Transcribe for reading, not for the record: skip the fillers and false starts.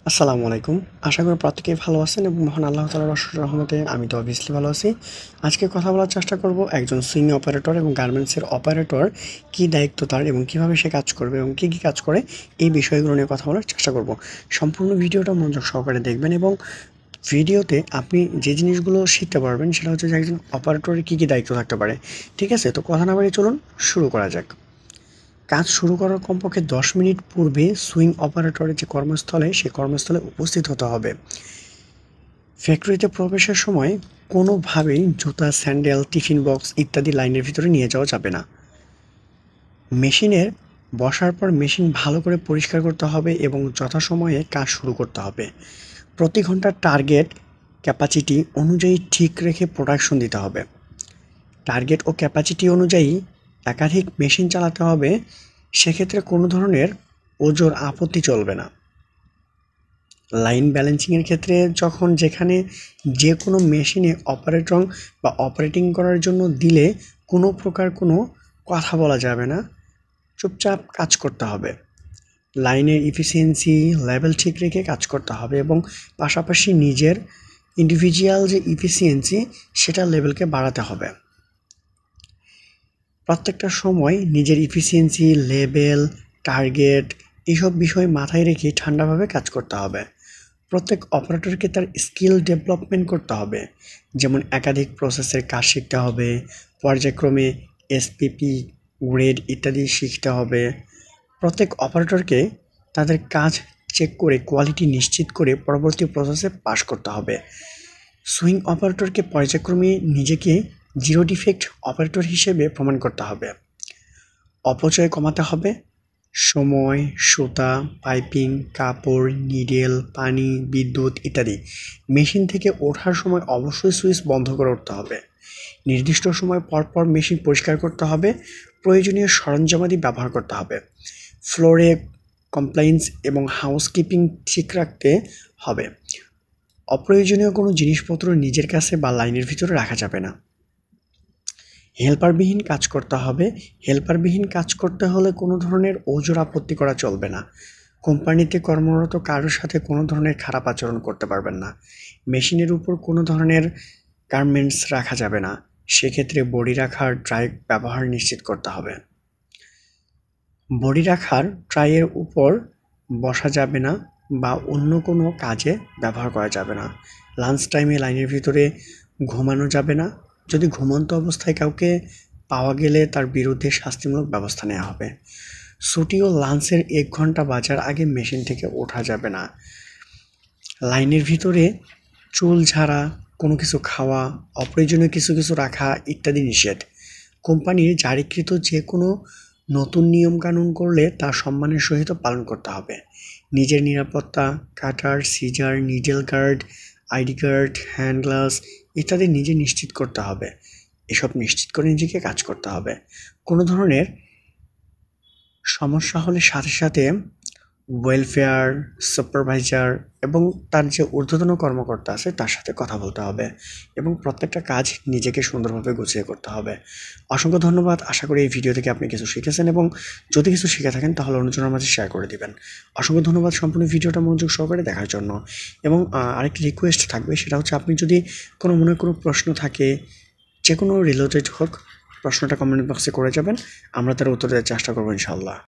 আসসালামু আলাইকুম। আশা করি প্রত্যেকেই ভালো আছেন এবং মহান আল্লাহ তাআলার অশেষ রহমতে আমি তো অবভিয়াসলি ভালো আছি। আজকে কথা বলার চেষ্টা করব একজন সুইং অপারেটর এবং গার্মেন্টসের অপারেটর কী দায়িত্ব তার এবং কীভাবে সে কাজ করবে এবং কী কাজ করে এই বিষয়গুলো নিয়ে কথা বলার চেষ্টা করব। সম্পূর্ণ ভিডিওটা মনোযোগ সহকারে দেখবেন এবং ভিডিওতে আপনি যে জিনিসগুলো শিখতে পারবেন সেটা হচ্ছে যে একজন অপারেটরের কী দায়িত্ব থাকতে পারে। ঠিক আছে? তো কথা না বাড়িয়ে চলুন শুরু করা যাক। কাজ শুরু করার কমপক্ষে 10 মিনিট পূর্বে সুইং অপারেটরের যে কর্মস্থলে সে কর্মস্থলে উপস্থিত হতে হবে। ফ্যাক্টরিতে প্রবেশের সময় কোনোভাবেই জুতা, স্যান্ডেল, টিফিন বক্স ইত্যাদি লাইনের ভিতরে নিয়ে যাওয়া যাবে না। মেশিনের বসার পর মেশিন ভালো করে পরিষ্কার করতে হবে এবং যথাসময়ে কাজ শুরু করতে হবে। প্রতি ঘন্টার টার্গেট ক্যাপাসিটি অনুযায়ী ঠিক রেখে প্রোডাকশন দিতে হবে। টার্গেট ও ক্যাপাসিটি অনুযায়ী একাধিক মেশিন চালাতে হবে, সেক্ষেত্রে কোনো ধরনের ওজোর আপত্তি চলবে না। লাইন ব্যালেন্সিংয়ের ক্ষেত্রে যখন যেখানে যে কোনো মেশিনে অপারেটিং করার জন্য দিলে কোনো প্রকার কোনো কথা বলা যাবে না, চুপচাপ কাজ করতে হবে। লাইনের ইফিসিয়েন্সি লেভেল ঠিক রেখে কাজ করতে হবে এবং পাশাপাশি নিজের ইন্ডিভিজুয়াল যে ইফিসিয়েন্সি সেটার লেভেলকে বাড়াতে হবে। প্রত্যেকটা সময় নিজের ইফিসিয়েন্সি লেভেল, টার্গেট এইসব বিষয় মাথায় রেখে ঠান্ডাভাবে কাজ করতে হবে। প্রত্যেক অপারেটরকে তার স্কিল ডেভেলপমেন্ট করতে হবে, যেমন একাধিক প্রসেসের কাজ শিখতে হবে, পর্যায়ক্রমে এসপিপি গ্রেড ইত্যাদি শিখতে হবে। প্রত্যেক অপারেটরকে তাদের কাজ চেক করে কোয়ালিটি নিশ্চিত করে পরবর্তী প্রসেসে পাস করতে হবে। সুইং অপারেটরকে পর্যায়ক্রমে নিজেকে জিরো ডিফেক্ট অপারেটর হিসেবে প্রমাণ করতে হবে। অপচয় কমাতে হবে। সময়, সুতা, পাইপিং, কাপড়, নিডেল, পানি, বিদ্যুৎ ইত্যাদি মেশিন থেকে ওঠার সময় অবশ্যই সুইচ বন্ধ করে উঠতে হবে। নির্দিষ্ট সময় পর মেশিন পরিষ্কার করতে হবে। প্রয়োজনীয় সরঞ্জামাদি ব্যবহার করতে হবে। ফ্লোরে কমপ্লায়েন্স এবং হাউসকিপিং ঠিক রাখতে হবে। অপ্রয়োজনীয় কোনো জিনিসপত্র নিজের কাছে বা লাইনের ভিতরে রাখা যাবে না। হেল্পারবিহীন কাজ করতে হবে। হেল্পারবিহীন কাজ করতে হলে কোনো ধরনের ওজোর আপত্তি করা চলবে না। কোম্পানিতে কর্মরত কারোর সাথে কোনো ধরনের খারাপ আচরণ করতে পারবেন না। মেশিনের উপর কোনো ধরনের গার্মেন্টস রাখা যাবে না, সেক্ষেত্রে বডি রাখার ট্রাই ব্যবহার নিশ্চিত করতে হবে। বডি রাখার ট্রাইয়ের উপর বসা যাবে না বা অন্য কোনো কাজে ব্যবহার করা যাবে না। লাঞ্চ টাইমে লাইনের ভিতরে ঘুমানো যাবে না। যদি ঘুমন্ত অবস্থায় কাউকে পাওয়া গেলে তার বিরুদ্ধে শাস্তিমূলক ব্যবস্থা নেওয়া হবে। ছুটি ও লাঞ্চের 1 ঘন্টা বাজার আগে মেশিন থেকে ওঠা যাবে না। লাইনের ভিতরে চুল ঝাড়া, কোনো কিছু খাওয়া, অপ্রয়োজনীয় কিছু রাখা ইত্যাদি নিষেধ। কোম্পানির জারিকৃত যে কোনো নতুন নিয়মকানুন করলে তা সম্মানের সহিত পালন করতে হবে। নিজের নিরাপত্তা, cutter, scissor, needle guard, ID card, hand gloves ইত্যাদি নিজে নিশ্চিত করতে হবে। এসব নিশ্চিত করে নিজেকে কাজ করতে হবে। কোনো ধরনের সমস্যা হলে সাথে ওয়েলফেয়ার সুপারভাইজার এবং তার যে ঊর্ধ্বতন কর্মকর্তা আছে তার সাথে কথা বলতে হবে এবং প্রত্যেকটা কাজ নিজেকে সুন্দরভাবে গুছিয়ে করতে হবে। অসংখ্য ধন্যবাদ। আশা করি এই ভিডিও থেকে আপনি কিছু শিখেছেন এবং যদি কিছু শিখে থাকেন তাহলে অন্যজনের মাঝে শেয়ার করে দিবেন। অসংখ্য ধন্যবাদ সম্পূর্ণ ভিডিওটা মনোযোগ সহকারে দেখার জন্য। এবং আরেকটি রিকোয়েস্ট থাকবে, সেটা হচ্ছে আপনি যদি কোনো প্রশ্ন থাকে, যে কোনো রিলেটেড হোক, প্রশ্নটা কমেন্ট বক্সে করে যাবেন, আমরা তার উত্তর দেওয়ার চেষ্টা করবো ইনশাআল্লাহ।